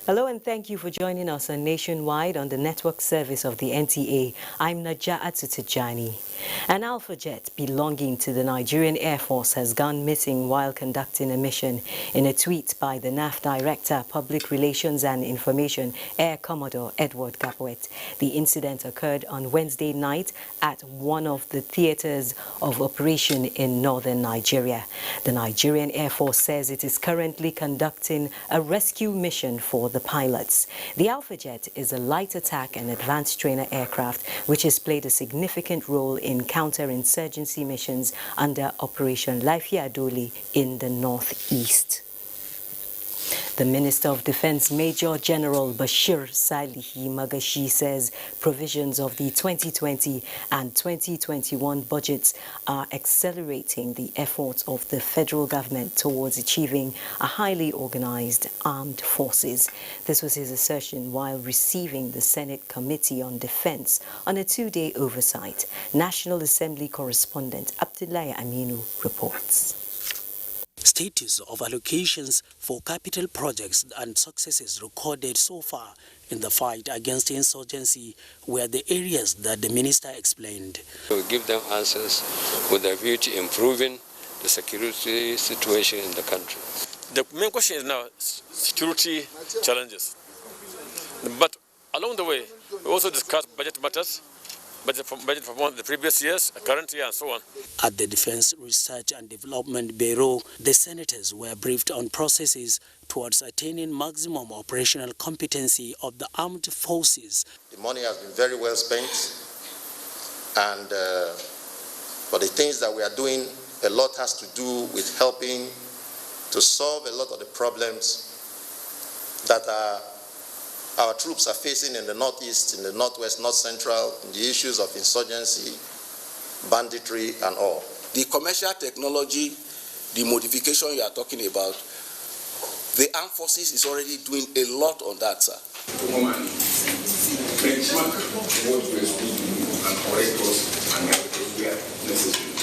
Hello and thank you for joining us on Nationwide on the network service of the NTA. I'm Naja'at Tijani. An Alpha jet belonging to the Nigerian Air Force has gone missing while conducting a mission. In a tweet by the NAF Director, Public Relations and Information, Air Commodore Edward Gapwet, the incident occurred on Wednesday night at one of the theaters of operation in northern Nigeria. The Nigerian Air Force says it is currently conducting a rescue mission for the pilots. The Alpha jet is a light attack and advanced trainer aircraft which has played a significant role in counter-insurgency missions under Operation Lafiya Dole in the northeast. The Minister of Defense Major General Bashir Salihi Magashi says provisions of the 2020 and 2021 budgets are accelerating the efforts of the federal government towards achieving a highly organized armed forces. This was his assertion while receiving the Senate Committee on Defense on a two-day oversight. National Assembly correspondent Abdullahi Aminu reports. Status of allocations for capital projects and successes recorded so far in the fight against insurgency were the areas that the minister explained. We give them answers with a view to improving the security situation in the country. The main question is now security challenges. But along the way, we also discussed budget matters, budget from the previous years, current year, and so on. At the Defense Research and Development Bureau, the senators were briefed on processes towards attaining maximum operational competency of the armed forces. The money has been very well spent, and for the things that we are doing, a lot has to do with helping to solve a lot of the problems that our troops are facing in the northeast, in the northwest, north central, in the issues of insurgency, banditry, and all. The commercial technology, the modification you are talking about, the armed forces is already doing a lot on that, sir. Benchmark what we are speaking and correct us and help where necessary.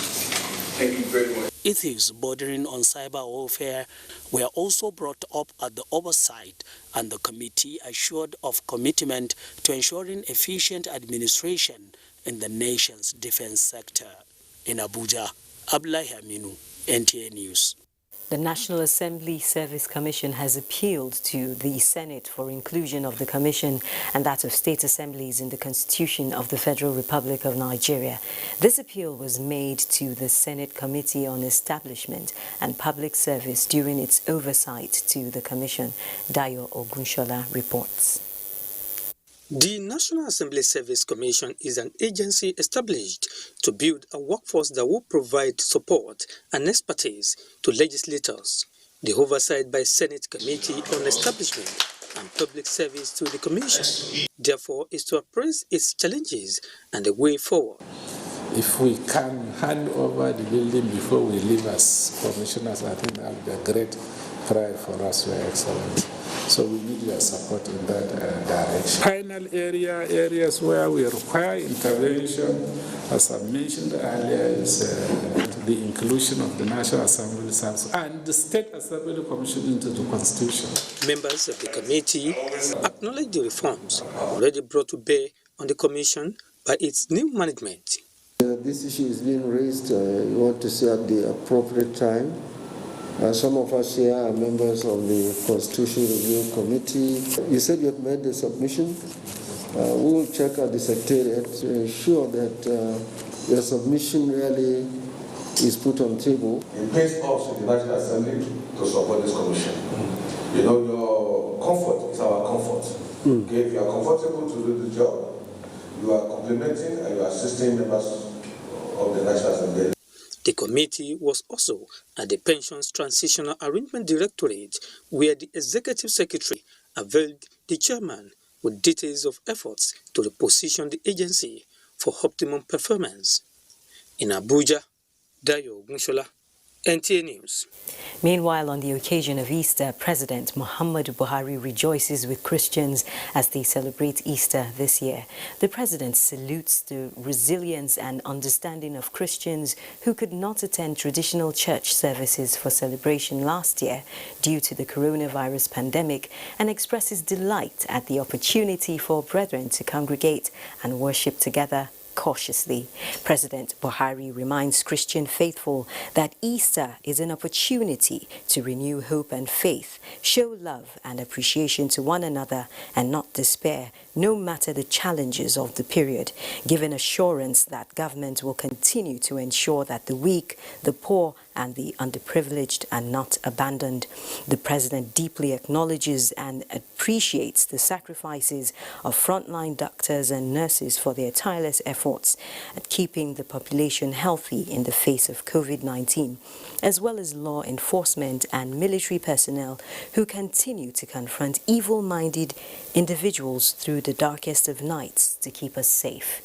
Thank you very much. Ethics bordering on cyber warfare were also brought up at the oversight, and the committee assured of commitment to ensuring efficient administration in the nation's defense sector. In Abuja, Abdullahi Aminu, NTA News. The National Assembly Service Commission has appealed to the Senate for inclusion of the Commission and that of state assemblies in the Constitution of the Federal Republic of Nigeria. This appeal was made to the Senate Committee on Establishment and Public Service during its oversight to the Commission. Dayo Ogunshola reports. The National Assembly Service Commission is an agency established to build a workforce that will provide support and expertise to legislators. The oversight by Senate Committee on Establishment and Public Service to the Commission, therefore, is to appraise its challenges and the way forward. If we can hand over the building before we leave as commissioners, I think that would be a great pride for us, Your Excellency. So we need your support in that direction. Final areas where we require intervention, as I mentioned earlier, is the inclusion of the National Assembly Service and the State Assembly Commission into the Constitution. Members of the committee acknowledge the reforms already brought to bear on the Commission by its new management. This issue is being raised, we want to say, at the appropriate time. Some of us here are members of the Constitution Review Committee. You said you have made the submission. We will check at the Secretariat to ensure that your submission really is put on table. It pays us in the National Assembly to support this commission. You know, your comfort is our comfort. Okay, if you are comfortable to do the job, you are complementing and you are assisting members of the National Assembly. The committee was also at the Pensions Transitional Arrangement Directorate, where the Executive Secretary availed the chairman with details of efforts to reposition the agency for optimum performance. In Abuja, Dayo Ogunshola, NTA News. Meanwhile, on the occasion of Easter, President Muhammadu Buhari rejoices with Christians as they celebrate Easter this year. The president salutes the resilience and understanding of Christians who could not attend traditional church services for celebration last year due to the coronavirus pandemic and expresses delight at the opportunity for brethren to congregate and worship together cautiously. President Buhari reminds Christian faithful that Easter is an opportunity to renew hope and faith, show love and appreciation to one another, and not despair, no matter the challenges of the period, giving assurance that government will continue to ensure that the weak, the poor, and the underprivileged are not abandoned. The president deeply acknowledges and appreciates the sacrifices of frontline doctors and nurses for their tireless efforts at keeping the population healthy in the face of COVID-19, as well as law enforcement and military personnel who continue to confront evil-minded individuals through the darkest of nights to keep us safe.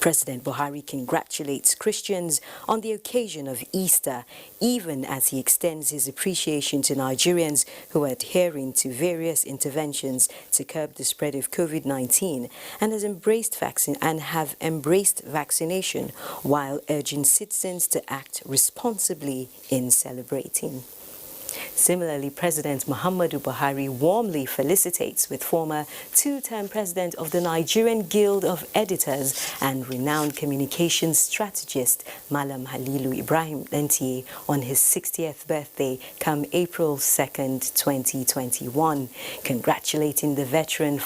President Buhari congratulates Christians on the occasion of Easter, even as he extends his appreciation to Nigerians who are adhering to various interventions to curb the spread of COVID-19 and have embraced vaccination, while urging citizens to act responsibly in celebrating. Similarly, President Muhammadu Buhari warmly felicitates with former two-term president of the Nigerian Guild of Editors and renowned communications strategist Malam Halilu Ibrahim NTA on his 60th birthday come April 2nd, 2021, congratulating the veteran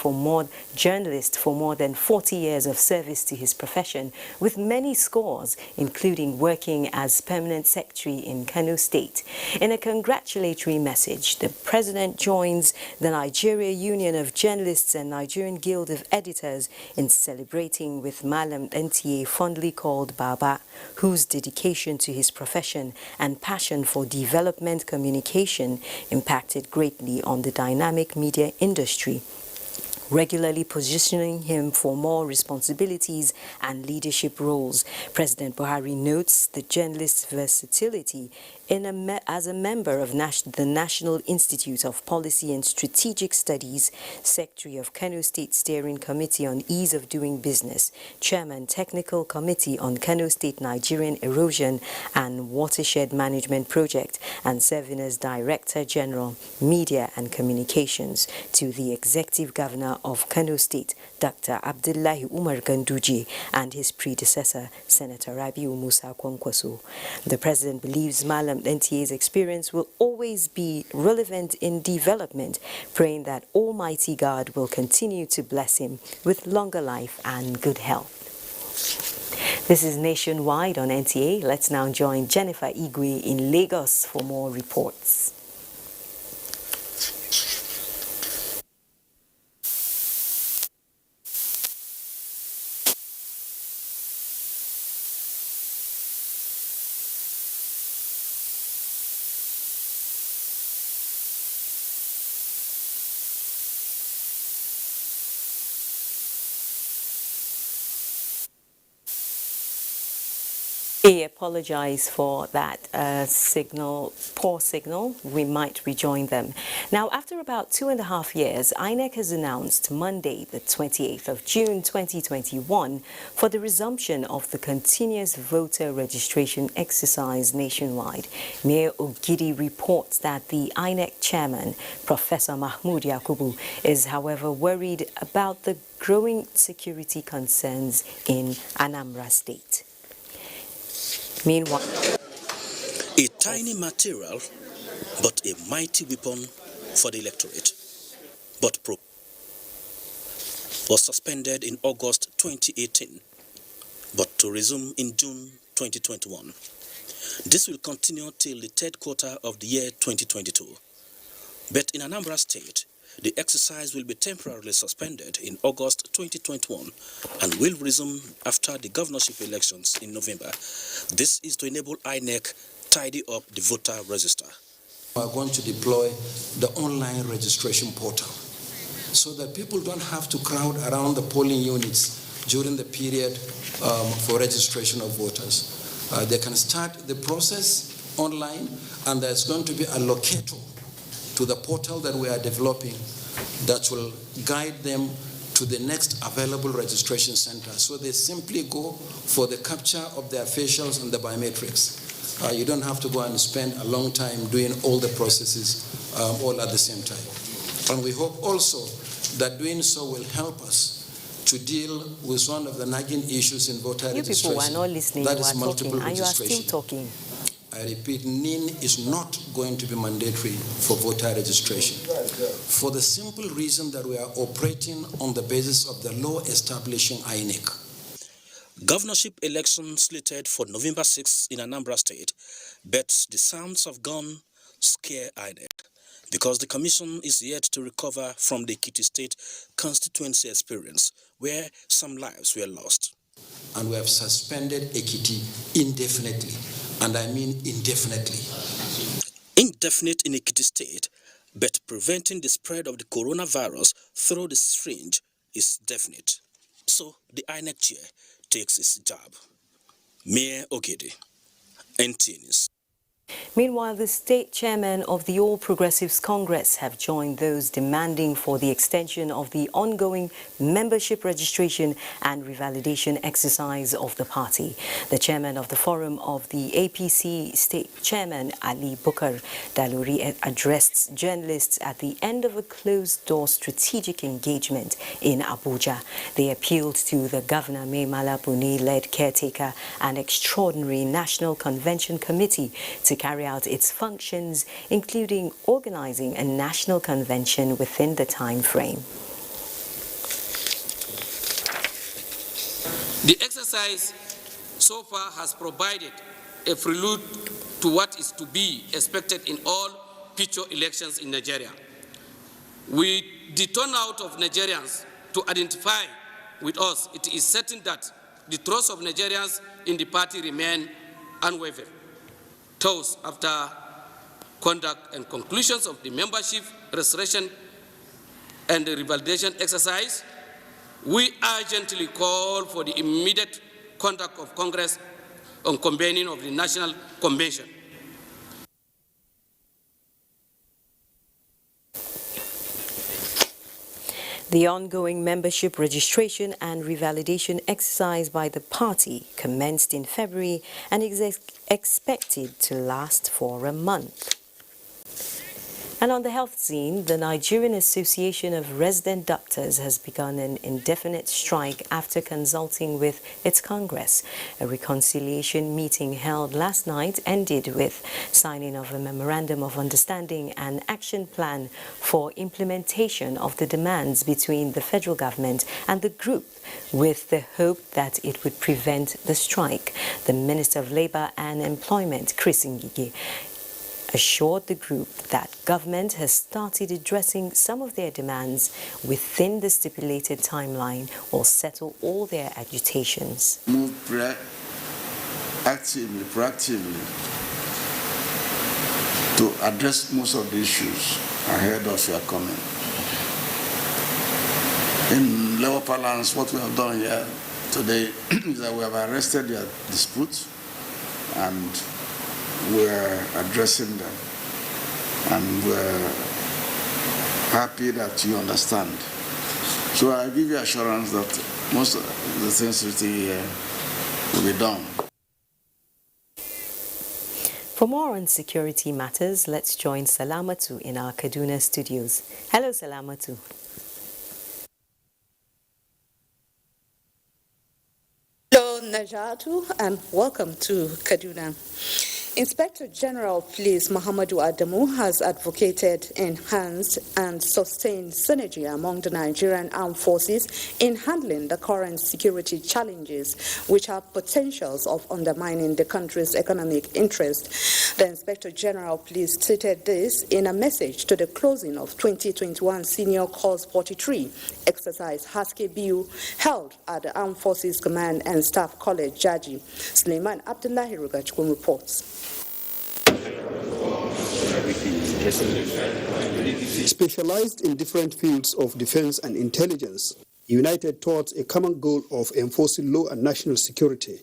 journalist for more than 40 years of service to his profession, with many scores, including working as permanent secretary in Kano State. In a congratulatory message, the president joins the Nigeria Union of Journalists and Nigerian Guild of Editors in celebrating with Malam NTA, fondly called Baba, whose dedication to his profession and passion for development communication impacted greatly on the dynamic media industry, regularly positioning him for more responsibilities and leadership roles. President Buhari notes the journalist's versatility as a member of the National Institute of Policy and Strategic Studies, Secretary of Kano State Steering Committee on Ease of Doing Business, Chairman Technical Committee on Kano State Nigerian Erosion and Watershed Management Project, and serving as Director General, Media and Communications to the Executive Governor of Kano State, Dr. Abdullahi Umar Ganduje, and his predecessor, Senator Rabiu Musa Kwankwaso. The President believes Malam NTA's experience will always be relevant in development, praying that Almighty God will continue to bless him with longer life and good health. This is Nationwide on NTA. Let's now join Jennifer Igwe in Lagos for more reports. I apologize for that poor signal. We might rejoin them. Now, after about 2.5 years, INEC has announced Monday, the 28th of June 2021, for the resumption of the continuous voter registration exercise nationwide. Mayor Ogidi reports that the INEC chairman, Professor Mahmood Yakubu, is, however, worried about the growing security concerns in Anambra State. Meanwhile, a tiny material, but a mighty weapon for the electorate. But was suspended in August 2018, but to resume in June 2021. This will continue till the third quarter of the year 2022. But in Anambra State, the exercise will be temporarily suspended in August 2021 and will resume after the governorship elections in November. This is to enable INEC tidy up the voter register. We are going to deploy the online registration portal so that people don't have to crowd around the polling units during the period for registration of voters. They can start the process online, and there's going to be a locator to the portal that we are developing that will guide them to the next available registration center. So they simply go for the capture of their facials and the biometrics. You don't have to go and spend a long time doing all the processes all at the same time. And we hope also that doing so will help us to deal with one of the nagging issues in voter registration. You people are not listening, that you is are multiple talking, and you are registration. still talking. I repeat, NIN is not going to be mandatory for voter registration for the simple reason that we are operating on the basis of the law establishing INEC. Governorship elections slated for November 6 in Anambra State, but the sounds of gun scare INEC because the commission is yet to recover from the Ekiti State constituency experience where some lives were lost. And we have suspended Ekiti indefinitely, and I mean indefinitely. Indefinite in Ekiti State, but preventing the spread of the coronavirus through the syringe is definite. So the INEC chair takes its job. Mayor Ogede, NTA News. Meanwhile, the state chairman of the All Progressives Congress have joined those demanding for the extension of the ongoing membership registration and revalidation exercise of the party. The chairman of the forum of the APC state chairman, Ali Bukar Daluri, addressed journalists at the end of a closed-door strategic engagement in Abuja. They appealed to the Governor Mai Mala Buni-led caretaker and extraordinary National Convention Committee to carry out its functions, including organizing a national convention within the time frame. The exercise so far has provided a prelude to what is to be expected in all future elections in Nigeria. With the turnout of Nigerians to identify with us, it is certain that the trust of Nigerians in the party remain unwavering. Thus, after conduct and conclusions of the membership restoration and the revalidation exercise, we urgently call for the immediate conduct of Congress on convening of the National Convention. The ongoing membership registration and revalidation exercise by the party commenced in February and is expected to last for a month. And on the health scene, the Nigerian Association of Resident Doctors has begun an indefinite strike after consulting with its Congress. A reconciliation meeting held last night ended with signing of a memorandum of understanding and action plan for implementation of the demands between the federal government and the group, with the hope that it would prevent the strike. The Minister of Labour and Employment, Chris Ngige, assured the group that government has started addressing some of their demands within the stipulated timeline or settle all their agitations. Move proactively to address most of the issues ahead of your comment. In level parlance, what we have done here today is that we have arrested their disputes and we're addressing them, and we're happy that you understand. So I give you assurance that most of the things written here will be done. For more on security matters, let's join Salamatu in our Kaduna studios. Hello, Salamatu. Hello, Najatu, and welcome to Kaduna. Inspector General of Police Muhammadu Adamu has advocated enhanced and sustained synergy among the Nigerian armed forces in handling the current security challenges, which have potentials of undermining the country's economic interest. The Inspector General of Police stated this in a message to the closing of 2021 Senior Course 43 exercise Haske-Biu held at the Armed Forces Command and Staff College, Jaji. Suleiman Abdullahi Rugachkun reports. Specialized in different fields of defense and intelligence, united towards a common goal of enforcing law and national security.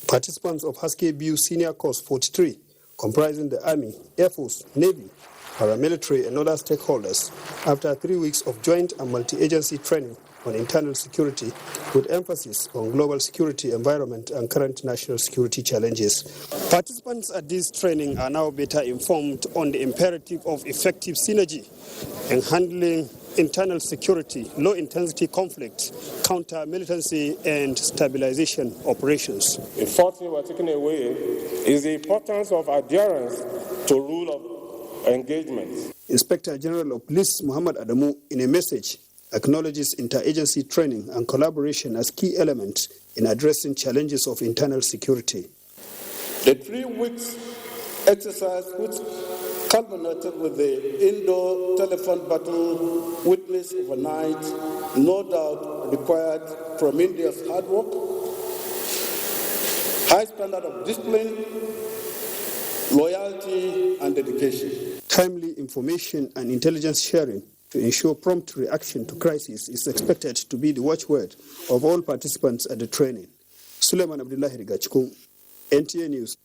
Participants of Haske-Biu Senior Course 43, comprising the Army, Air Force, Navy, paramilitary and other stakeholders, after 3 weeks of joint and multi-agency training on internal security with emphasis on global security environment and current national security challenges. Participants at this training are now better informed on the imperative of effective synergy in handling internal security, low-intensity conflict, counter-militancy, and stabilization operations. The fourth thing we're taking away is the importance of adherence to rule of engagement. Inspector General of Police Muhammad Adamu, in a message, acknowledges interagency training and collaboration as key elements in addressing challenges of internal security. The 3 weeks exercise, which culminated with the indoor telephone battle witnessed overnight, no doubt required tremendous hard work, high standard of discipline, loyalty, and dedication. Timely information and intelligence sharing to ensure prompt reaction to crisis is expected to be the watchword of all participants at the training. Suleiman Abdullahi Rigachkun, NTA News.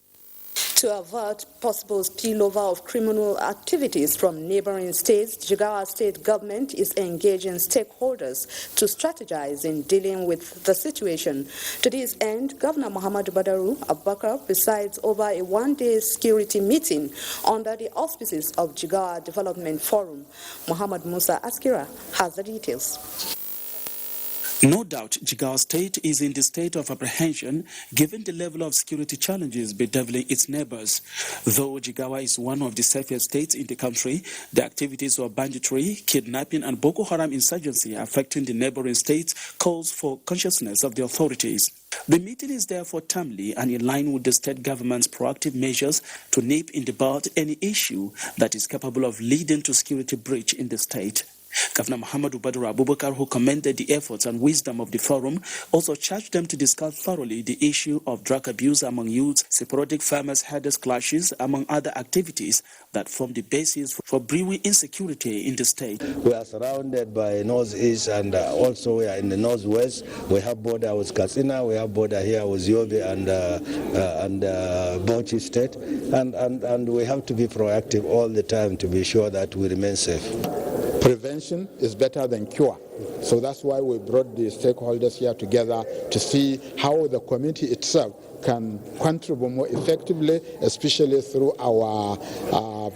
To avert possible spillover of criminal activities from neighboring states, Jigawa State government is engaging stakeholders to strategize in dealing with the situation. To this end, Governor Muhammadu Badaru Abubakar presides over a one-day security meeting under the auspices of Jigawa Development Forum. Muhammad Musa Askira has the details. No doubt, Jigawa State is in the state of apprehension given the level of security challenges bedeviling its neighbors. Though Jigawa is one of the safest states in the country, the activities of banditry, kidnapping, and Boko Haram insurgency affecting the neighboring states calls for consciousness of the authorities. The meeting is therefore timely and in line with the state government's proactive measures to nip in the bud any issue that is capable of leading to security breach in the state. Governor Muhammadu Badaru Abubakar, who commended the efforts and wisdom of the forum, also charged them to discuss thoroughly the issue of drug abuse among youths, sporadic farmers-herders clashes, among other activities that form the basis for brewing insecurity in the state. We are surrounded by northeast and also we are in the northwest. We have border with Katsina, we have border here with Yobe and Bauchi State, and we have to be proactive all the time to be sure that we remain safe. Prevention is better than cure. So that's why we brought the stakeholders here together to see how the community itself can contribute more effectively, especially through our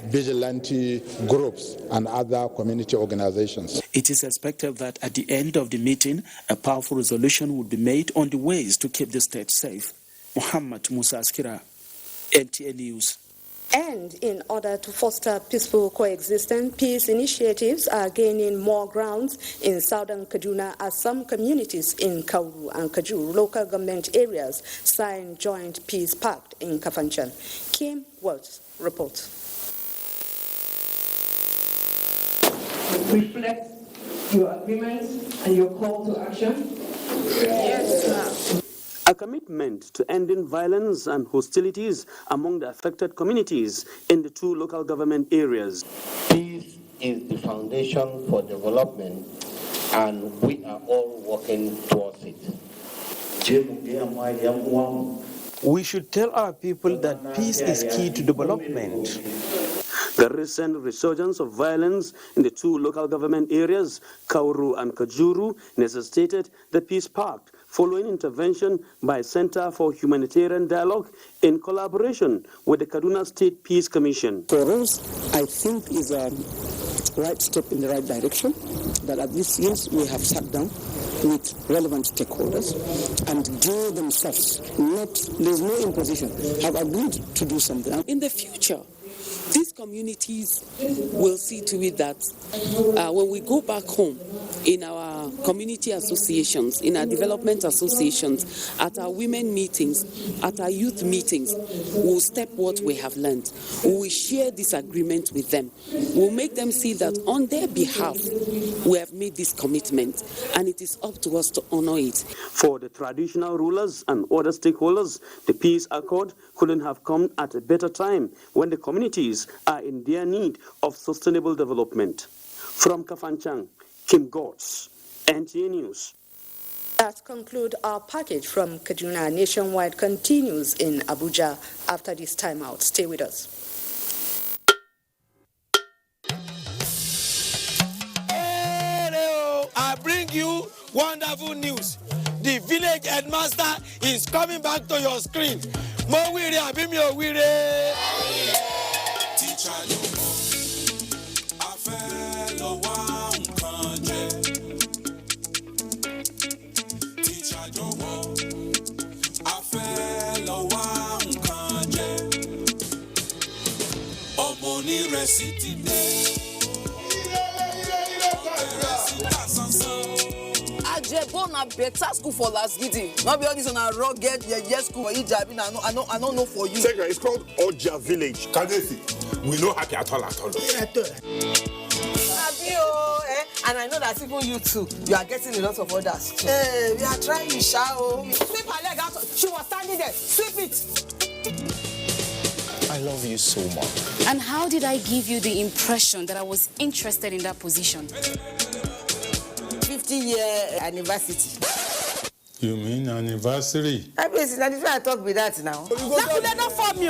vigilante groups and other community organizations. It is expected that at the end of the meeting, a powerful resolution will be made on the ways to keep the state safe. Muhammad Musa Askira, NTA News. And in order to foster peaceful coexistence, peace initiatives are gaining more grounds in southern Kaduna as some communities in Kauru and Kajuru local government areas sign joint peace pact in Kafanchan. Kim Waltz reports. Reflect your agreement and your call to action? Yes, sir. A commitment to ending violence and hostilities among the affected communities in the two local government areas. Peace is the foundation for development, and we are all working towards it. We should tell our people that peace is key to development. The recent resurgence of violence in the two local government areas, Kauru and Kajuru, necessitated the peace pact following intervention by Center for Humanitarian Dialogue in collaboration with the Kaduna State Peace Commission. For us, I think is a right step in the right direction, that at least since we have sat down with relevant stakeholders and they themselves, there's no imposition, have agreed to do something. In the future, these communities will see to it that when we go back home in our community associations, in our development associations, at our women meetings, at our youth meetings, we'll step what we have learned. We will share this agreement with them. We'll make them see that on their behalf, we have made this commitment, and it is up to us to honor it. For the traditional rulers and other stakeholders, the peace accord couldn't have come at a better time when the communities are in their need of sustainable development. From Kafanchang, Kim Gotts, NTA News. That concludes our package from Kaduna. Nationwide continues in Abuja after this timeout. Stay with us. Hello, I bring you wonderful news. The village headmaster is coming back to your screen. Mo wire abi mi o wire. Teacher Ajebona better school for last gidi. Not be all this on a rugged yes school for Ijabi. I don't know for you. Second, it's called Oja Village. Kadesi, we know happy at all. And I know that even you too, you are getting a lot of orders too. Hey, we are trying, shall. Sweep her leg out. She was standing there. Sweep it. I love you so much. And how did I give you the impression that I was interested in that position? 50-year anniversary. You mean anniversary? I talk with that now. Not for me.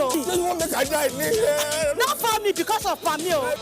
Not for me because of Pamio.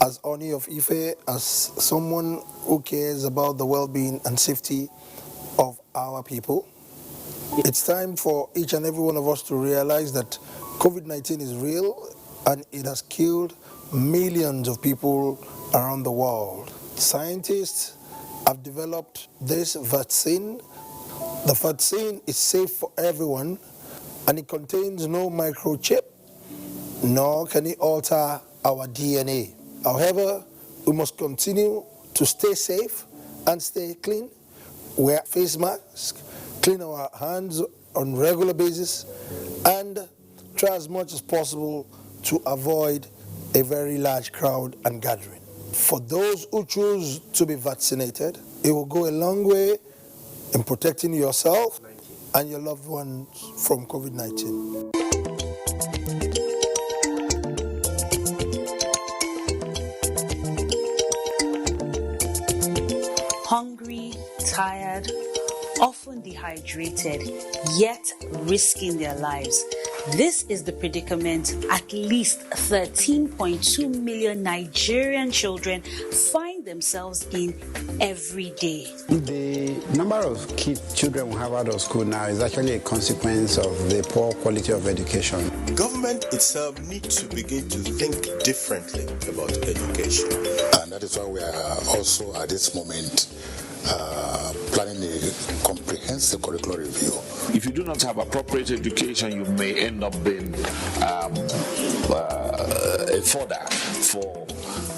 As Oni of Ife, as someone who cares about the well-being and safety of our people, it's time for each and every one of us to realize that COVID-19 is real and it has killed millions of people around the world. Scientists have developed this vaccine. The vaccine is safe for everyone and it contains no microchip, nor can it alter our DNA. However, we must continue to stay safe and stay clean, wear face masks, clean our hands on a regular basis, and try as much as possible to avoid a very large crowd and gathering. For those who choose to be vaccinated, it will go a long way in protecting yourself and your loved ones from COVID-19. Hungry, tired, often dehydrated, yet risking their lives. This is the predicament at least 13.2 million Nigerian children find themselves in every day. The number of children we have out of school now is actually a consequence of the poor quality of education. Government itself needs to begin to think differently about education. And that is why we are also at this moment planning a comprehensive curricular review. If you do not have appropriate education, you may end up being a fodder for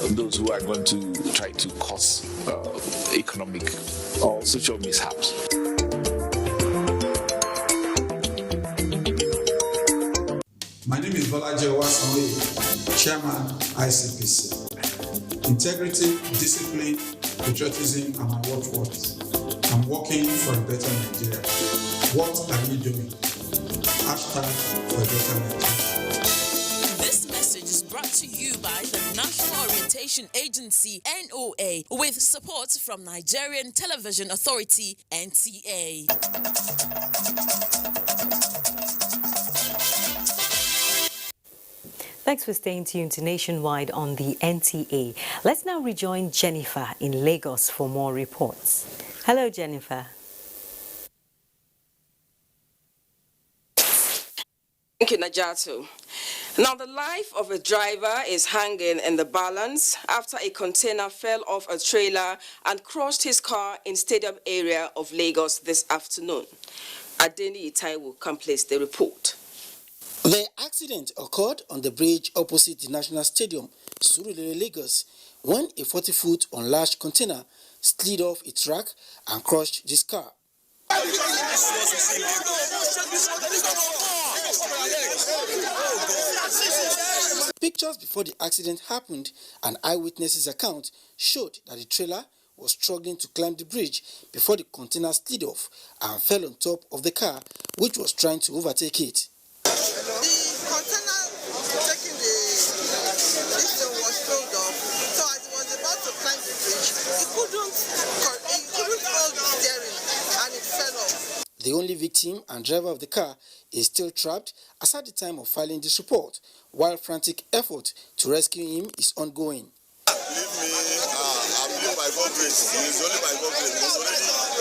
those who are going to try to cause economic or social mishaps. My name is Bolaji Owasanwe, Chairman, ICPC. Integrity, discipline, patriotism are my watchwords. I'm working for a better Nigeria. What are you doing? Hashtag for a better Nigeria. This message is brought to you by the National Orientation Agency, NOA, with support from Nigerian Television Authority, NTA. Thanks for staying tuned to Nationwide on the NTA. Let's now rejoin Jennifer in Lagos for more reports. Hello, Jennifer. Thank you, Najatu. Now, the life of a driver is hanging in the balance after a container fell off a trailer and crushed his car in Stadium area of Lagos this afternoon. Adeni Itaiwo completes the report. The accident occurred on the bridge opposite the National Stadium, Surulere, Lagos, when a 40-foot unlatched container slid off its track and crushed this car. Pictures before the accident happened and eyewitnesses' account showed that the trailer was struggling to climb the bridge before the container slid off and fell on top of the car, which was trying to overtake it. The container taking this was rolled off, so as it was about to climb the bridge, it couldn't hold the steering and it fell off. The only victim and driver of the car is still trapped as at the time of filing this report, while frantic effort to rescue him is ongoing. Believe me, I'm doing my God grace. It's only my God grace.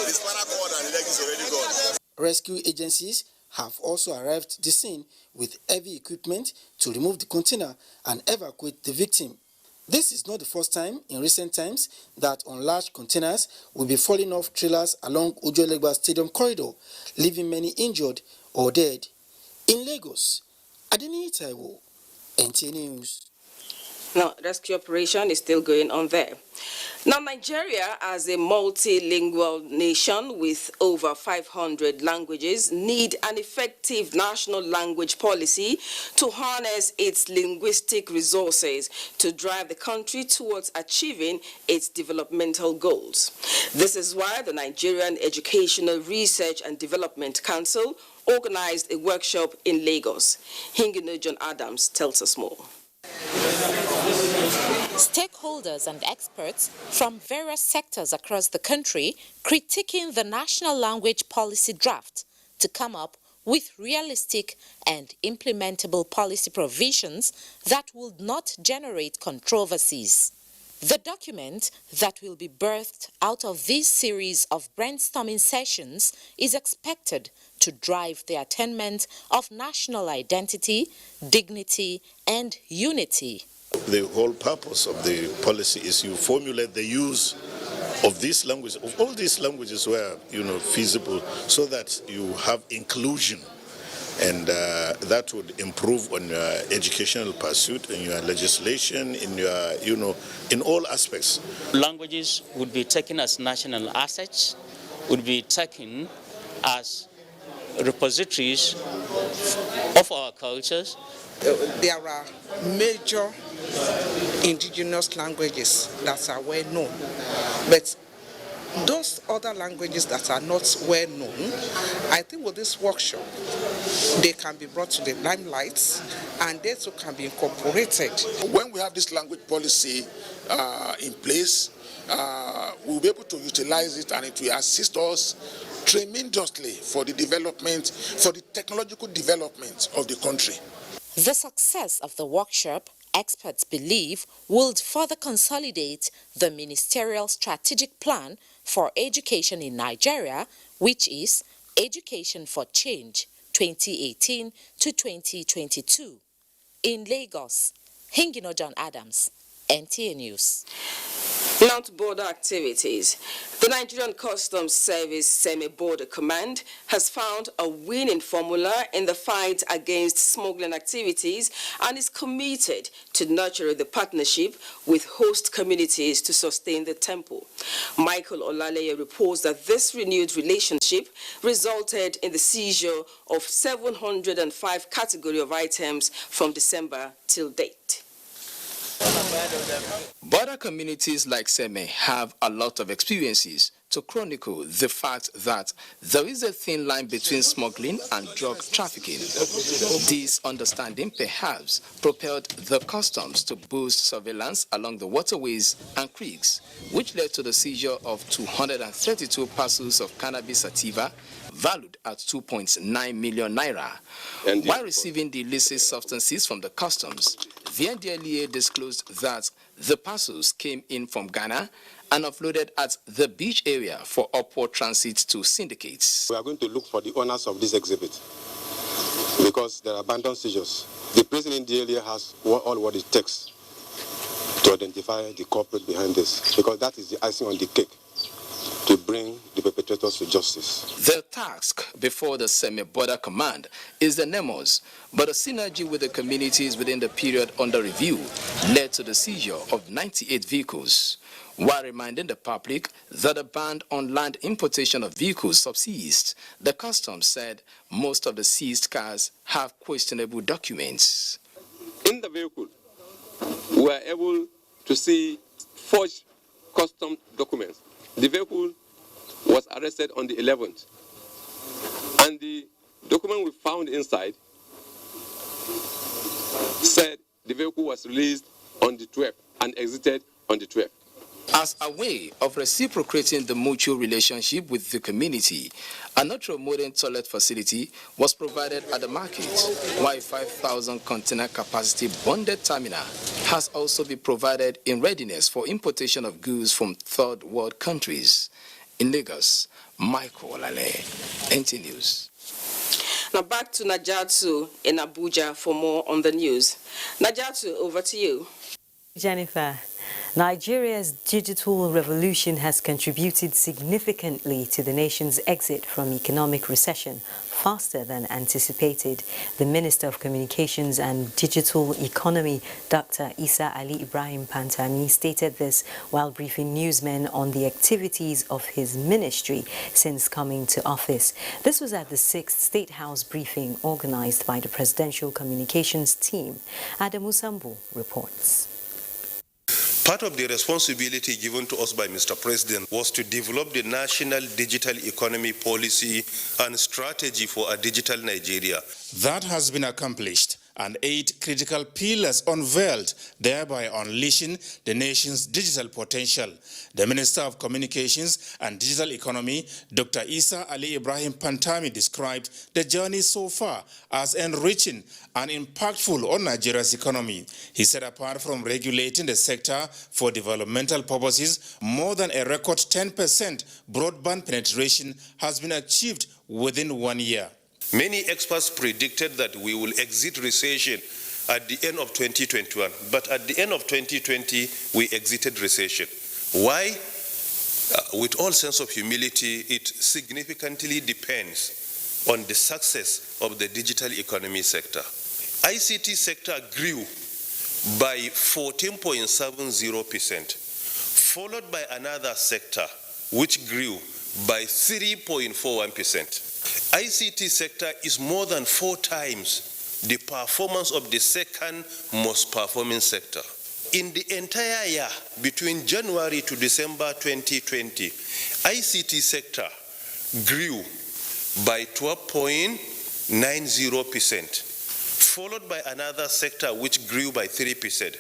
The spinal cord and the leg is already gone. Rescue agencies have also arrived at the scene with heavy equipment to remove the container and evacuate the victim. This is not the first time in recent times that unlatched containers will be falling off trailers along Ojuelegba Stadium corridor, leaving many injured or dead. In Lagos, Adeni Itaiwo, NTA News. Now, rescue operation is still going on there. Now, Nigeria, as a multilingual nation with over 500 languages, need an effective national language policy to harness its linguistic resources to drive the country towards achieving its developmental goals. This is why the Nigerian Educational Research and Development Council organized a workshop in Lagos. Hingino John Adams tells us more. Stakeholders and experts from various sectors across the country critiquing the national language policy draft to come up with realistic and implementable policy provisions that would not generate controversies. The document that will be birthed out of this series of brainstorming sessions is expected to drive the attainment of national identity, dignity, and unity. The whole purpose of the policy is you formulate the use of this language, of all these languages where, feasible, so that you have inclusion. And that would improve on your educational pursuit, in your legislation, in your, in all aspects. Languages would be taken as national assets, would be taken as repositories of our cultures. There are major indigenous languages that are well known, but those other languages that are not well known, I think with this workshop, they can be brought to the limelight and they too can be incorporated. When we have this language policy in place, we'll be able to utilize it and it will assist us tremendously for the development, for the technological development of the country. The success of the workshop, experts believe, will further consolidate the ministerial strategic plan for education in Nigeria, which is Education for Change 2018 to 2022. In Lagos, Hingino John Adams, NTA News. Now to border activities. The Nigerian Customs Service Semi-Border Command has found a winning formula in the fight against smuggling activities and is committed to nurturing the partnership with host communities to sustain the tempo. Michael Olaleye reports that this renewed relationship resulted in the seizure of 705 category of items from December till date. Border communities like Seme have a lot of experiences to chronicle the fact that there is a thin line between smuggling and drug trafficking. This understanding perhaps propelled the customs to boost surveillance along the waterways and creeks, which led to the seizure of 232 parcels of cannabis sativa valued at 2.9 million naira. While receiving the illicit substances from the customs, the NDLEA disclosed that the parcels came in from Ghana and offloaded at the beach area for upward transit to syndicates. We are going to look for the owners of this exhibit because there are abandoned seizures. The prison in NDLEA has all what it takes to identify the culprit behind this, because that is the icing on the cake to bring the perpetrators to justice. The task before the Semi-Border Command is the NEMOS, but a synergy with the communities within the period under review led to the seizure of 98 vehicles, while reminding the public that a ban on land importation of vehicles subsist. The customs said most of the seized cars have questionable documents. In the vehicle, we were able to see forged custom documents. The vehicle was arrested on the 11th, and the document we found inside said the vehicle was released on the 12th and exited on the 12th. As a way of reciprocating the mutual relationship with the community, an ultra-modern toilet facility was provided at the market, while 5,000 container capacity bonded terminal has also been provided in readiness for importation of goods from third world countries. In Lagos, Michael Olale, NT News. Now back to Najatu in Abuja for more on the news. Najatu, over to you. Jennifer, Nigeria's digital revolution has contributed significantly to the nation's exit from economic recession faster than anticipated. The Minister of Communications and Digital Economy, Dr. Isa Ali Ibrahim Pantami, stated this while briefing newsmen on the activities of his ministry since coming to office. This was at the 6th State House briefing organized by the Presidential Communications Team. Adamu Sambu reports. Part of the responsibility given to us by Mr. President was to develop the national digital economy policy and strategy for a digital Nigeria. That has been accomplished, and 8 critical pillars unveiled, thereby unleashing the nation's digital potential. The Minister of Communications and Digital Economy, Dr. Isa Ali Ibrahim Pantami, described the journey so far as enriching and impactful on Nigeria's economy. He said apart from regulating the sector for developmental purposes, more than a record 10% broadband penetration has been achieved within 1 year. Many experts predicted that we will exit recession at the end of 2021, but at the end of 2020, we exited recession. Why? With all sense of humility, it significantly depends on the success of the digital economy sector. ICT sector grew by 14.70%, followed by another sector which grew by 3.41%. ICT sector is more than 4 times the performance of the second most performing sector. In the entire year, between January to December 2020, ICT sector grew by 12.90%, followed by another sector which grew by 3%,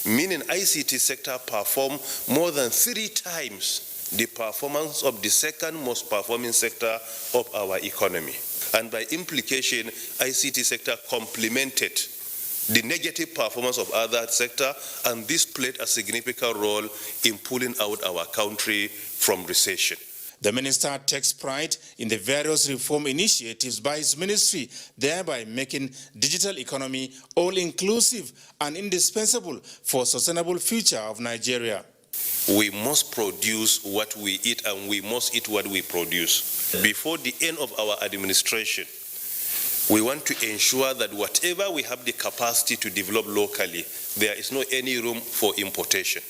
meaning ICT sector performed more than 3 times the performance of the second most performing sector of our economy. And by implication, ICT sector complemented the negative performance of other sector, and this played a significant role in pulling out our country from recession. The minister takes pride in the various reform initiatives by his ministry, thereby making digital economy all-inclusive and indispensable for sustainable future of Nigeria. we must produce what we eat and we must eat what we produce. Before the end of our administration, we want to ensure that whatever we have the capacity to develop locally, there is no any room for importation.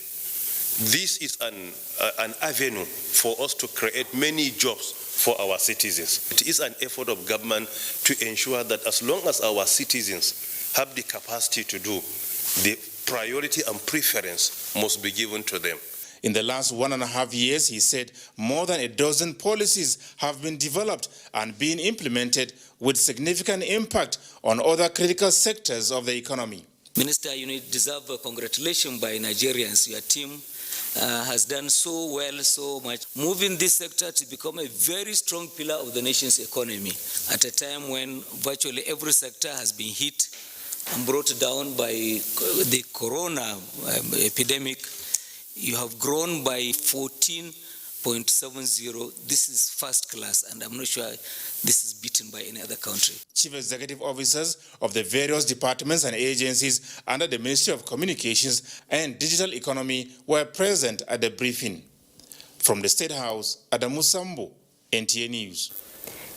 This is an avenue for us to create many jobs for our citizens. It is an effort of government to ensure that as long as our citizens have the capacity to do, the priority and preference must be given to them. In the last 1.5 years, he said more than a dozen policies have been developed and being implemented with significant impact on other critical sectors of the economy. Minister, you deserve a congratulations by Nigerians. Your team has done so well, so much, moving this sector to become a very strong pillar of the nation's economy at a time when virtually every sector has been hit and brought down by the corona epidemic. You have grown by 14.70. This is first class, and I'm not sure this is beaten by any other country. Chief executive officers of the various departments and agencies under the Ministry of Communications and Digital Economy were present at the briefing. From the State House, Adamu Sambo, NTA News.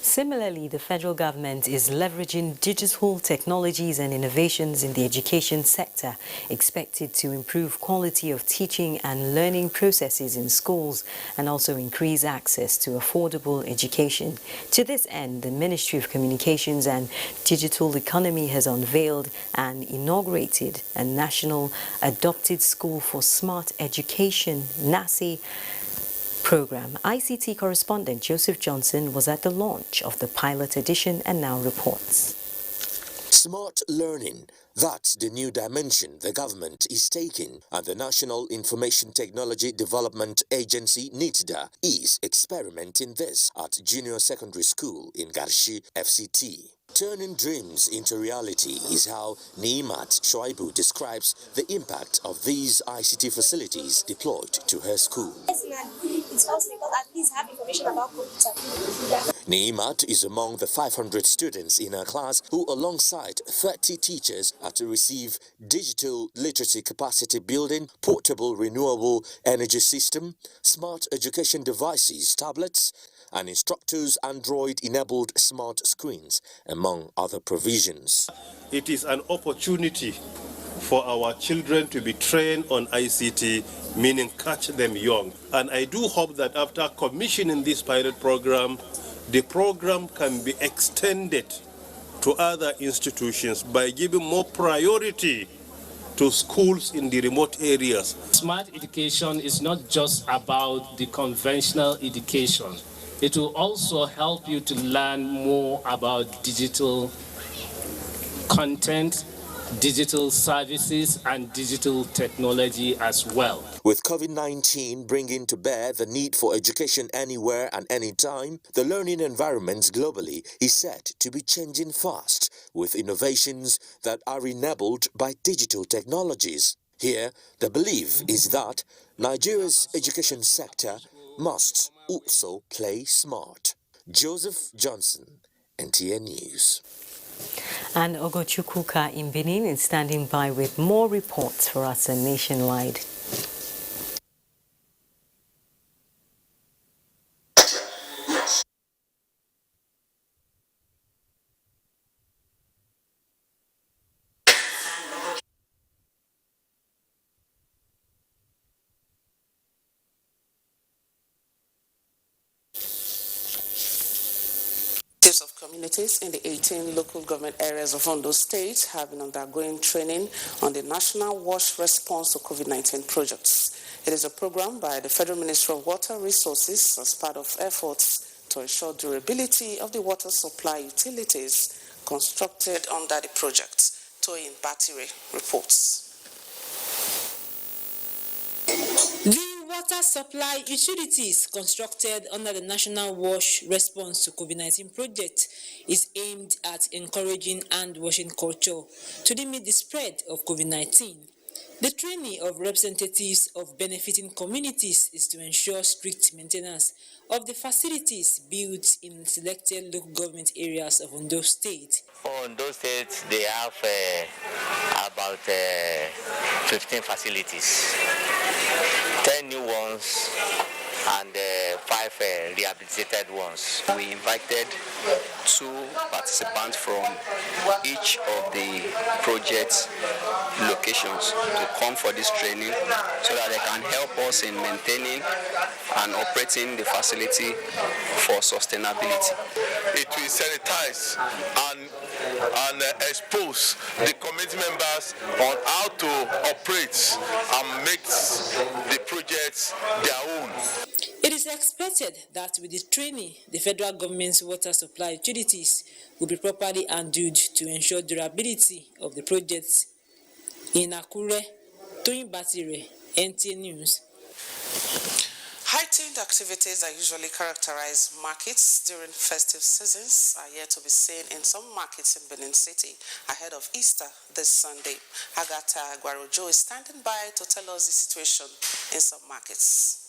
Similarly, the federal government is leveraging digital technologies and innovations in the education sector, expected to improve quality of teaching and learning processes in schools and also increase access to affordable education. To this end, the Ministry of Communications and Digital Economy has unveiled and inaugurated a national adopted school for smart education, NASE, program. ICT correspondent Joseph Johnson was at the launch of the pilot edition and now reports. Smart learning, that's the new dimension the government is taking, and the National Information Technology Development Agency, NITDA, is experimenting this at Junior Secondary School in Garshi, FCT. Turning dreams into reality is how Niimat Shoaibu describes the impact of these ICT facilities deployed to her school. It's also because at least have information about computer. Niimat is among the 500 students in her class who, alongside 30 teachers, are to receive digital literacy capacity building, portable renewable energy system, smart education devices, tablets, and instructors' Android-enabled smart screens, among other provisions. It is an opportunity for our children to be trained on ICT, meaning catch them young. And I do hope that after commissioning this pilot program, the program can be extended to other institutions by giving more priority to schools in the remote areas. Smart education is not just about the conventional education. It will also help you to learn more about digital content, digital services, and digital technology as well. With COVID-19 bringing to bear the need for education anywhere and anytime, the learning environments globally is said to be changing fast with innovations that are enabled by digital technologies. Here, the belief is that Nigeria's education sector must also play smart. Joseph Johnson, NTA News. And Ogochukwuka in Benin is standing by with more reports for us nationwide. Of communities in the 18 local government areas of Ondo State have been undergoing training on the National Wash Response to COVID-19 projects. It is a program by the Federal Ministry of Water Resources as part of efforts to ensure durability of the water supply utilities constructed under the project. Toyin Batire reports. The water supply utilities constructed under the National Wash Response to COVID-19 project is aimed at encouraging hand washing culture to limit the spread of COVID-19. The training of representatives of benefiting communities is to ensure strict maintenance of the facilities built in selected local government areas of Ondo State. For Ondo State, they have about 15 facilities, 10 new ones and 5 rehabilitated ones. We invited 2 participants from each of the project locations to come for this training so that they can help us in maintaining and operating the facility for sustainability. It will sanitize and expose the community members on how to operate and make the projects their own. It is expected that with the training, the federal government's water supply utilities will be properly handled to ensure durability of the projects. In Akure, Toyin Batire, NTA News. Heightened activities that usually characterize markets during festive seasons are yet to be seen in some markets in Benin City ahead of Easter this Sunday. Agatha Guarojo is standing by to tell us the situation in some markets.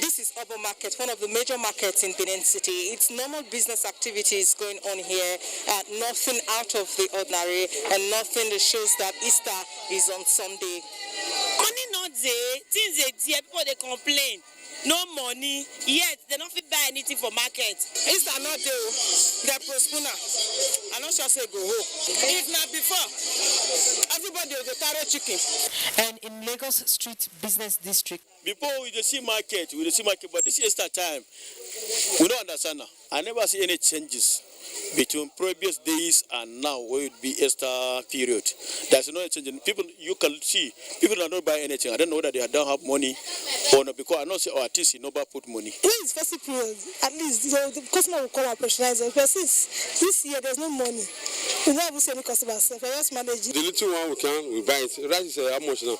This is Obo Market, one of the major markets in Benin City. It's normal business activities going on here, nothing out of the ordinary and nothing that shows that Easter is on Sunday. Money not there, things they there, people they complain. No money, yet they don't fit buy anything for market. Easter not there, they're postponer. I not sure say go home. If not before, everybody will get taro chicken. And in Lagos Street Business District. Before we just see market, but this Easter time, we don't understand now. I never see any changes between previous days and now where it be Easter period. There's no change. People, you can see, people are not buying anything. I don't know whether they don't have money or not, because I know say artists never put money. When it's festive period, at least the customer will come and patronize us. But since this year there's no money, we don't have any customers. So just manage it. The little one we buy it. Rice is how much now?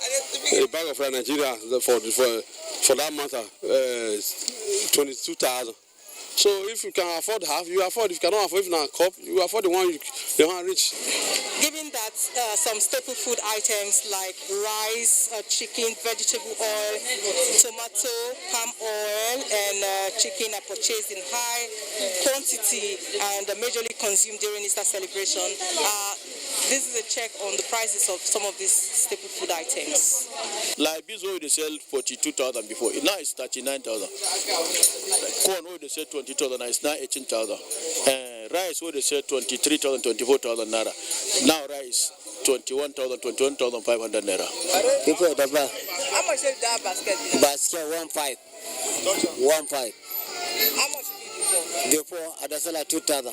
A bag of rice Nigeria for that matter, 22,000. So if you can afford half, you afford. If you cannot afford, if not a cup, you afford the one rich. Given that some staple food items like rice, chicken, vegetable oil, tomato, palm oil, and chicken are purchased in high quantity and majorly consumed during Easter celebration, this is a check on the prices of some of these staple food items. Like this one they sell 42,000 before. Now it's 39,000. Corn where they sell 20,000, now it's now 18,000. Rice where they sell 23,000, 24,000 naira. Now rice 21,500 naira. People how much is that basket? Basket 1.5. How much before? At the seller 2,000.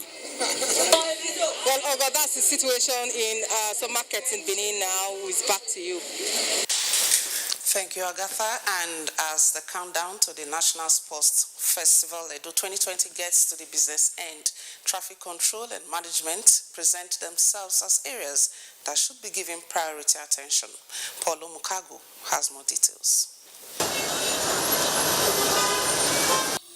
Well, Ogo, that's the situation in some markets in Benin now. It's back to you. Thank you, Agatha. And as the countdown to the National Sports Festival Edo 2020 gets to the business end, traffic control and management present themselves as areas that should be given priority attention. Paulo Mukago has more details.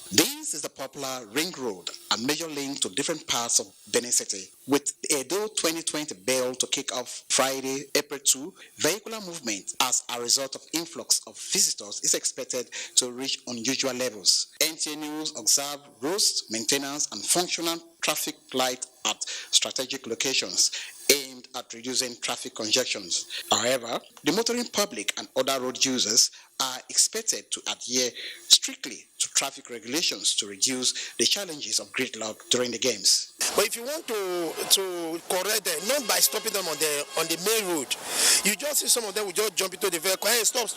This is the popular Ring Road, a major link to different parts of Benin City. With the Edo 2020 bill to kick off Friday, April 2, vehicular movement as a result of influx of visitors is expected to reach unusual levels. NTA News observed roads, maintenance, and functional traffic light at strategic locations aimed at reducing traffic congestions. However, the motoring public and other road users are expected to adhere strictly to traffic regulations to reduce the challenges of gridlock during the games. But if you want to correct them, not by stopping them on the main road, you just see some of them will just jump into the vehicle. Hey, stop!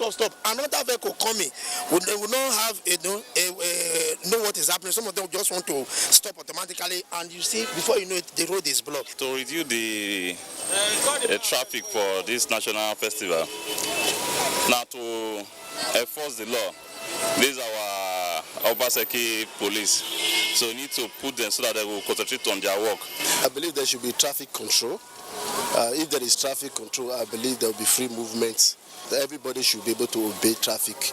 Another vehicle coming, they will not have know what is happening. Some of them just want to stop automatically, and you see before you know it, the road is blocked. To reduce the traffic for this national festival, now to enforce the law, this is our Obaseki police, so we need to put them so that they will concentrate on their work. I believe there should be traffic control. If there is traffic control, I believe there will be free movement. Everybody should be able to obey traffic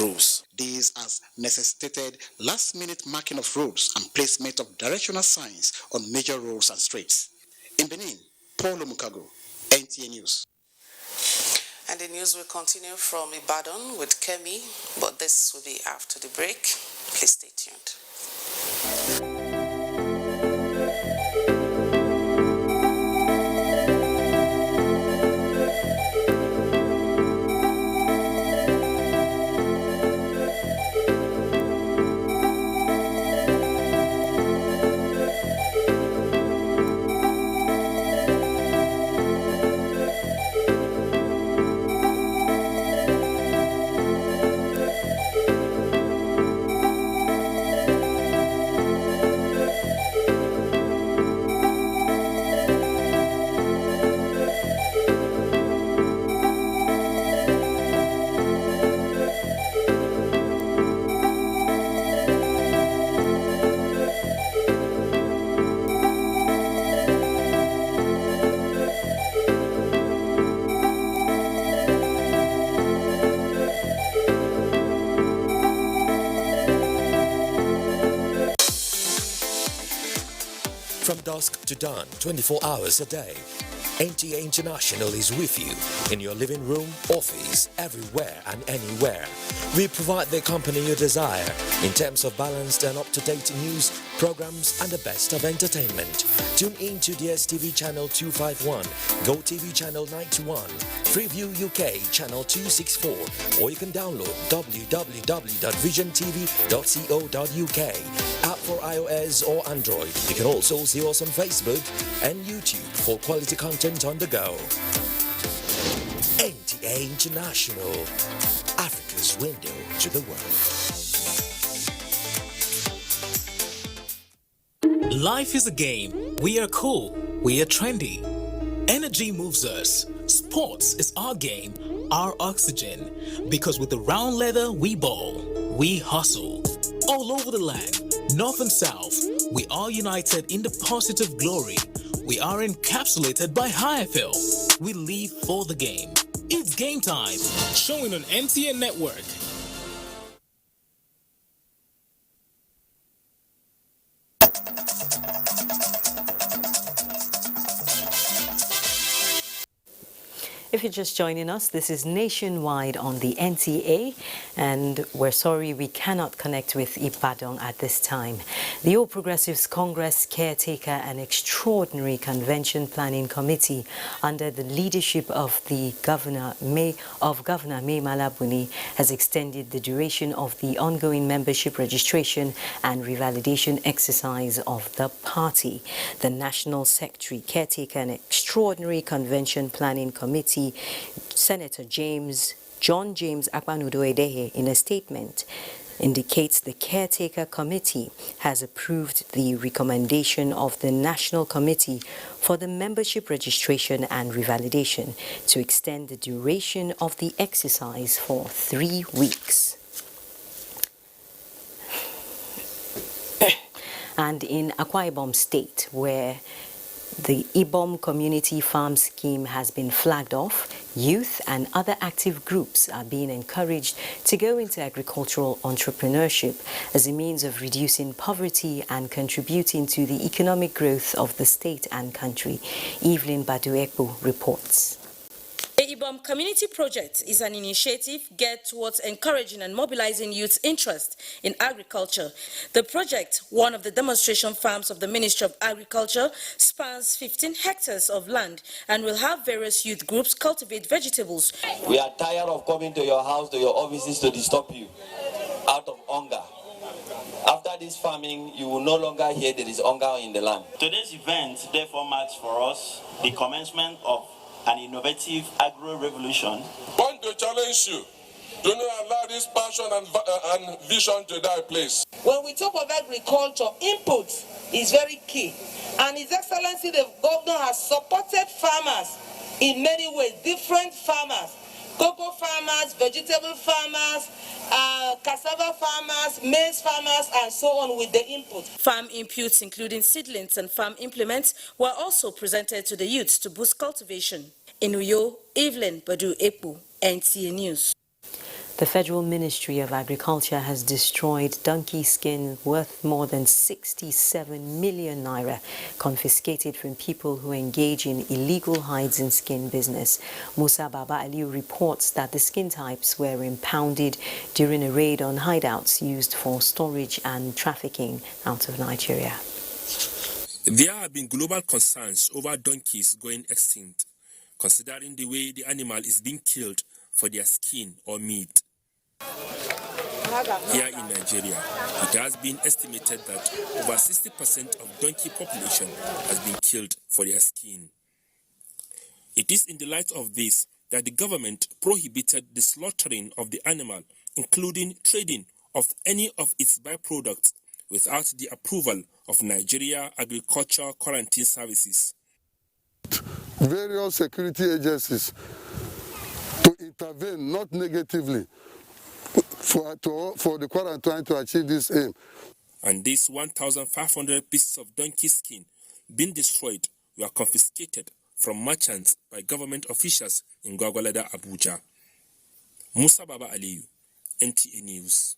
rules. This has necessitated last-minute marking of roads and placement of directional signs on major roads and streets. In Benin, Paulo Mukago, NTA News. And the news will continue from Ibadan with Kemi, but this will be after the break. Please stay tuned. From dusk to dawn, 24 hours a day, NTA International is with you in your living room, office, everywhere and anywhere. We provide the company you desire in terms of balanced and up-to-date news, programs and the best of entertainment. Tune in to DSTV channel 251, GoTV channel 91, Freeview UK channel 264, or you can download www.visiontv.co.uk. App for iOS or Android. You can also see us on Facebook and YouTube for quality content on the go. NTA International, Africa's window to the world. Life is a game. We are cool. We are trendy. Energy moves us. Sports is our game, our oxygen. Because with the round leather, we ball. We hustle. All over the land, north and south, we are united in the positive glory. We are encapsulated by HiFL. We live for the game. It's game time. Showing on NTN Network. If you're just joining us, this is Nationwide on the NTA, and we're sorry we cannot connect with Ibadan at this time. The All Progressives Congress Caretaker and Extraordinary Convention Planning Committee, under the leadership of the Governor Mai Mala Buni, has extended the duration of the ongoing membership registration and revalidation exercise of the party. The National Secretary, Caretaker and Extraordinary Convention Planning Committee, Senator John James Akpanudo-Edehe, in a statement, indicates the Caretaker Committee has approved the recommendation of the National Committee for the membership registration and revalidation to extend the duration of the exercise for 3 weeks. And in Akwa Ibom State, where the Ibom Community Farm Scheme has been flagged off, youth and other active groups are being encouraged to go into agricultural entrepreneurship as a means of reducing poverty and contributing to the economic growth of the state and country. Evelyn Baduekbo reports. The Ibom Community Project is an initiative geared towards encouraging and mobilizing youth's interest in agriculture. The project, one of the demonstration farms of the Ministry of Agriculture, spans 15 hectares of land and will have various youth groups cultivate vegetables. We are tired of coming to your house, to your offices to disturb you out of hunger. After this farming, you will no longer hear there is hunger in the land. Today's event therefore marks for us the commencement of an innovative agro-revolution. I want to challenge you. Do not allow this passion and vision to die, please. When we talk of agriculture, input is very key. And His Excellency the Governor has supported farmers in many ways, different farmers. Cocoa farmers, vegetable farmers, cassava farmers, maize farmers, and so on with the input. Farm inputs, including seedlings and farm implements, were also presented to the youths to boost cultivation. In Uyo, Evelyn Baduekbo, NTA News. The Federal Ministry of Agriculture has destroyed donkey skin worth more than 67 million naira, confiscated from people who engage in illegal hides and skin business. Musa Baba Aliyu reports that the skin types were impounded during a raid on hideouts used for storage and trafficking out of Nigeria. There have been global concerns over donkeys going extinct, considering the way the animal is being killed for their skin or meat. Here in Nigeria, it has been estimated that over 60% of donkey population has been killed for their skin. It is in the light of this that the government prohibited the slaughtering of the animal, including trading of any of its byproducts, without the approval of Nigeria Agriculture Quarantine Services. Various security agencies to intervene, not negatively, for the quarantine to achieve this aim. And these 1,500 pieces of donkey skin being destroyed were confiscated from merchants by government officials in Gwagwalada, Abuja. Musa Baba Aliyu, NTA News.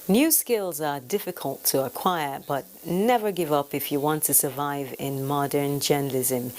New skills are difficult to acquire, but never give up if you want to survive in modern journalism.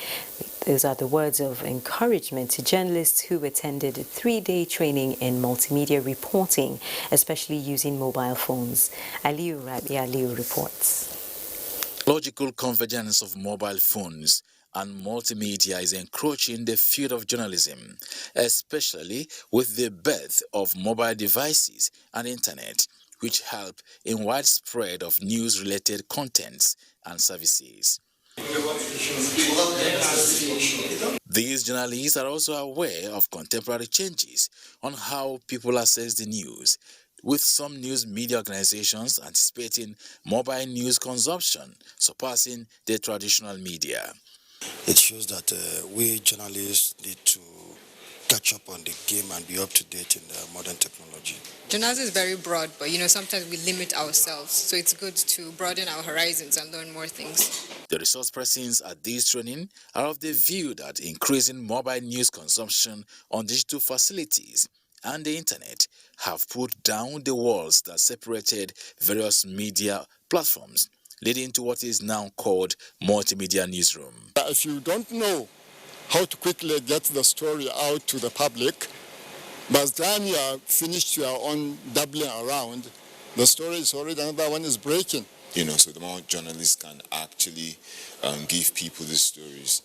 Those are the words of encouragement to journalists who attended a 3-day training in multimedia reporting, especially using mobile phones. Aliyu Rabia Aliyu reports. Logical convergence of mobile phones and multimedia is encroaching the field of journalism, especially with the birth of mobile devices and internet, which help in widespread of news-related contents and services. These journalists are also aware of contemporary changes on how people access the news, with some news media organizations anticipating mobile news consumption surpassing the traditional media. It shows that we journalists need to catch up on the game and be up to date in the modern technology. Journalism is very broad, but sometimes we limit ourselves, so it's good to broaden our horizons and learn more things. The resource persons at this training are of the view that increasing mobile news consumption on digital facilities and the internet have put down the walls that separated various media platforms, leading to what is now called multimedia newsroom. If you don't know how to quickly get the story out to the public, by the time you are finished your own doubling around, the story is already another one is breaking. So the more journalists can actually give people the stories,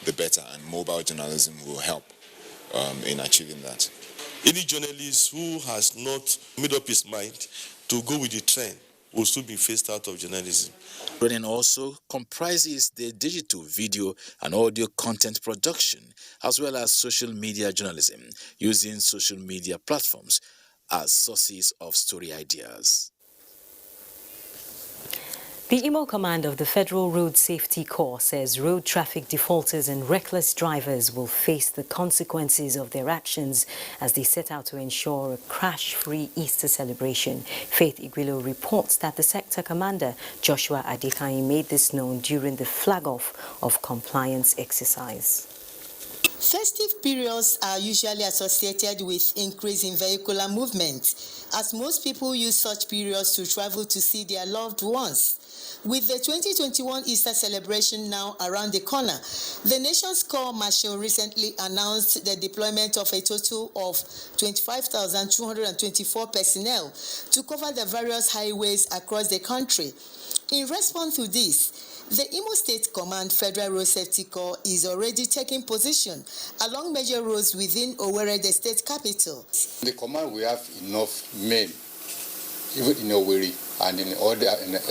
the better, and mobile journalism will help in achieving that. Any journalist who has not made up his mind to go with the trend will soon be phased out of journalism. Training also comprises the digital, video, and audio content production, as well as social media journalism, using social media platforms as sources of story ideas. The Imo Command of the Federal Road Safety Corps says road traffic defaulters and reckless drivers will face the consequences of their actions as they set out to ensure a crash-free Easter celebration. Faith Igwilo reports that the sector commander, Joshua Adekai, made this known during the flag-off of compliance exercise. Festive periods are usually associated with increase in vehicular movement, as most people use such periods to travel to see their loved ones. With the 2021 Easter celebration now around the corner, the nation's Corps Marshal recently announced the deployment of a total of 25,224 personnel to cover the various highways across the country. In response to this, the Imo State Command Federal Road Safety Corps is already taking position along major roads within Owerri, the state capital. In the command, we have enough men, even in Owerri and in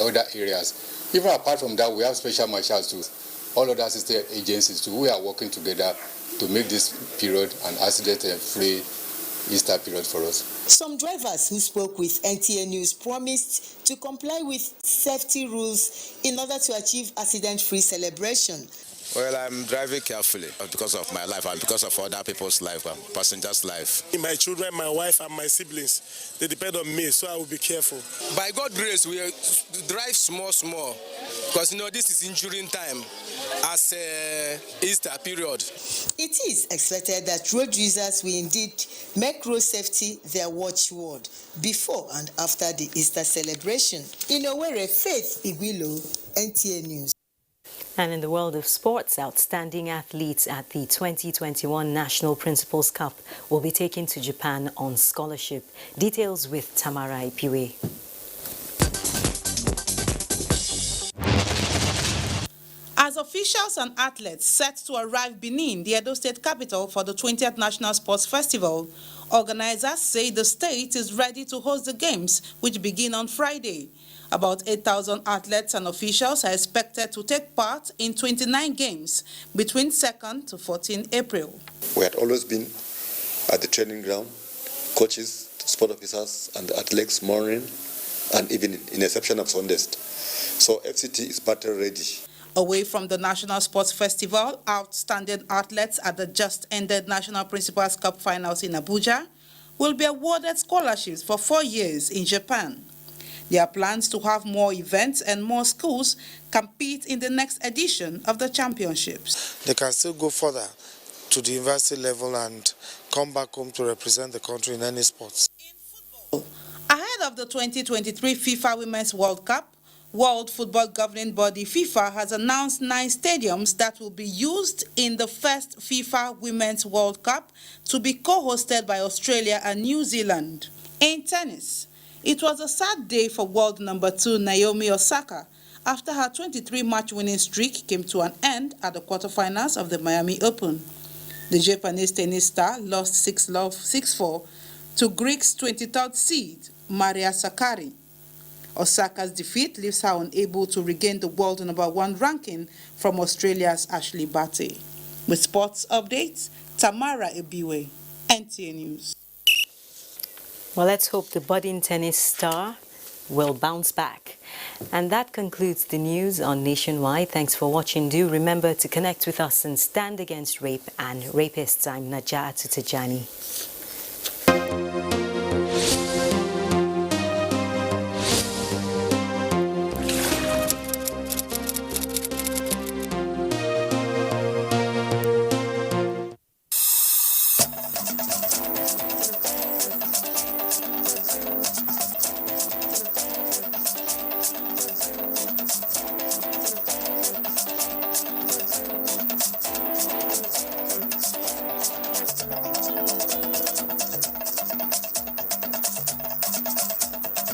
other areas. Even apart from that, we have special marshals too. All other assistant agencies too. We are working together to make this period an accident-free Easter period for us. Some drivers who spoke with NTA News promised to comply with safety rules in order to achieve accident-free celebration. Well, I'm driving carefully because of my life and because of other people's life, passengers' life. My children, my wife, and my siblings, they depend on me, so I will be careful. By God's grace, we drive small, because this is injuring time as Easter period. It is expected that road users will indeed make road safety their watchword before and after the Easter celebration. In Owerri, Faith Igwilo, NTA News. And in the world of sports, outstanding athletes at the 2021 National Principals Cup will be taken to Japan on scholarship. Details with Tamara Ipiwe. As officials and athletes set to arrive Benin, the Edo State capital, for the 20th National Sports Festival, organizers say the state is ready to host the games, which begin on Friday. About 8,000 athletes and officials are expected to take part in 29 games between 2nd to 14 April. We had always been at the training ground, coaches, sport officers, and athletes morning and evening, in exception of Sundays. So FCT is battle ready. Away from the National Sports Festival, outstanding athletes at the just-ended National Principals Cup finals in Abuja will be awarded scholarships for 4 years in Japan. There are plans to have more events and more schools compete in the next edition of the championships. They can still go further to the university level and come back home to represent the country in any sports. Ahead of the 2023 FIFA Women's World Cup, World Football Governing Body FIFA has announced 9 stadiums that will be used in the first FIFA Women's World Cup to be co-hosted by Australia and New Zealand. In tennis, it was a sad day for world number 2 Naomi Osaka after her 23-match winning streak came to an end at the quarterfinals of the Miami Open. The Japanese tennis star lost 6-4 to Greek's 23rd seed Maria Sakkari. Osaka's defeat leaves her unable to regain the world number 1 ranking from Australia's Ashley Barty. With sports updates, Tamara Ebiwe, NTA News. Well, let's hope the budding tennis star will bounce back. And that concludes the news on Nationwide. Thanks for watching. Do remember to connect with us and stand against rape and rapists. I'm Najat Tijani.